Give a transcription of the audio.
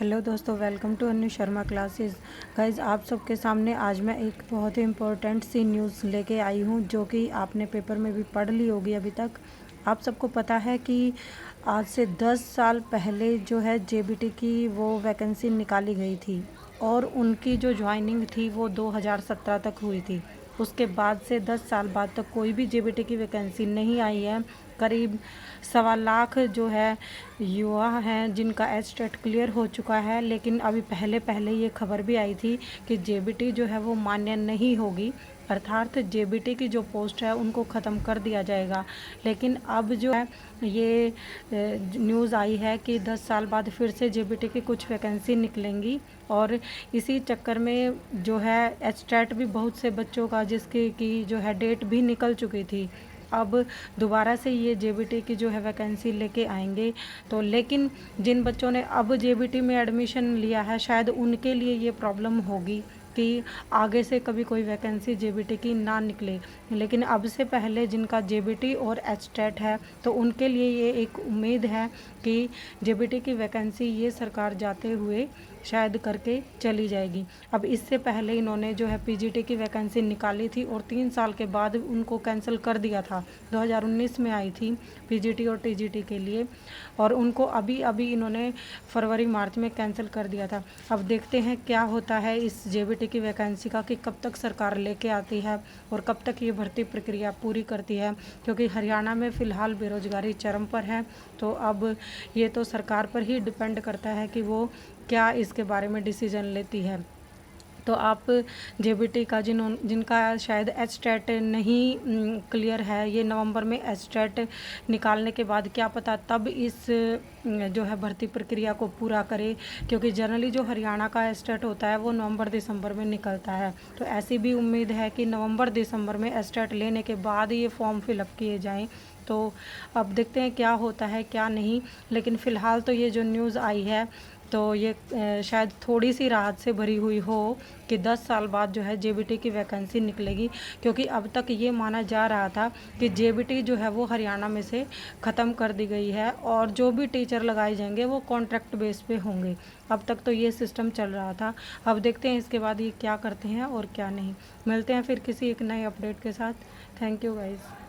Hello दोस्तों, welcome to Anu Sharma classes. Guys, आप सबके सामने आज मैं एक बहुत ही इम्पोर्टेंट सी न्यूज़ लेके आई हूँ जो कि आपने पेपर में भी पढ़ ली होगी अभी तक। आप सबको पता है कि आज से 10 साल पहले जो है जेबीटी की वो वैकेंसी निकाली गई थी और उनकी जो ज्वाइनिंग थी वो 2017 तक हुई थी। उसके बाद से 10 साल बाद तक कोई भी जेबीटी की वैकेंसी नहीं आई है। करीब 1.25 लाख जो है युवा हैं जिनका एचटेट क्लियर हो चुका है, लेकिन अभी पहले ये खबर भी आई थी कि जेबीटी जो है वो मान्य नहीं होगी, अर्थात जेबीटी की जो पोस्ट है उनको ख़त्म कर दिया जाएगा। लेकिन अब जो है ये न्यूज़ आई है कि 10 साल बाद फिर से जेबीटी की कुछ वैकेंसी निकलेंगी और इसी चक्कर में जो है एचटेट भी बहुत से बच्चों का जिसकी की जो है डेट भी निकल चुकी थी, अब दोबारा से ये जेबीटी की जो है वैकेंसी लेके आएंगे। तो लेकिन जिन बच्चों ने अब जेबीटी में एडमिशन लिया है शायद उनके लिए ये प्रॉब्लम होगी कि आगे से कभी कोई वैकेंसी जेबीटी की ना निकले। लेकिन अब से पहले जिनका जेबीटी और एचटेट है तो उनके लिए ये एक उम्मीद है कि जेबीटी की वैकेंसी ये सरकार जाते हुए शायद करके चली जाएगी। अब इससे पहले इन्होंने जो है पीजीटी की वैकेंसी निकाली थी और 3 साल के बाद उनको कैंसिल कर दिया था। 2019 में आई थी पीजीटी और टीजीटी के लिए और उनको अभी अभी इन्होंने फरवरी मार्च में कैंसिल कर दिया था। अब देखते हैं क्या होता है इस जेबीटी की वैकेंसी का, कि कब तक सरकार लेके आती है और कब तक ये भर्ती प्रक्रिया पूरी करती है, क्योंकि हरियाणा में फ़िलहाल बेरोजगारी चरम पर है। तो अब ये तो सरकार पर ही डिपेंड करता है कि वो क्या इसके बारे में डिसीजन लेती है। तो आप जेबीटी का जिनका शायद एचटेट नहीं क्लियर है, ये नवंबर में एचटेट निकालने के बाद क्या पता तब इस जो है भर्ती प्रक्रिया को पूरा करे, क्योंकि जनरली जो हरियाणा का एचटेट होता है वो नवंबर दिसंबर में निकलता है। तो ऐसी भी उम्मीद है कि नवंबर दिसंबर में एचटेट लेने के बाद ये फॉर्म फिलअप किए जाएँ। तो अब देखते हैं क्या होता है क्या नहीं, लेकिन फ़िलहाल तो ये जो न्यूज़ आई है तो ये शायद थोड़ी सी राहत से भरी हुई हो कि 10 साल बाद जो है जेबीटी की वैकेंसी निकलेगी, क्योंकि अब तक ये माना जा रहा था कि जेबीटी जो है वो हरियाणा में से ख़त्म कर दी गई है और जो भी टीचर लगाए जाएंगे वो कॉन्ट्रैक्ट बेस पे होंगे। अब तक तो ये सिस्टम चल रहा था। अब देखते हैं इसके बाद ये क्या करते हैं और क्या नहीं। मिलते हैं फिर किसी एक नए अपडेट के साथ। Thank you guys.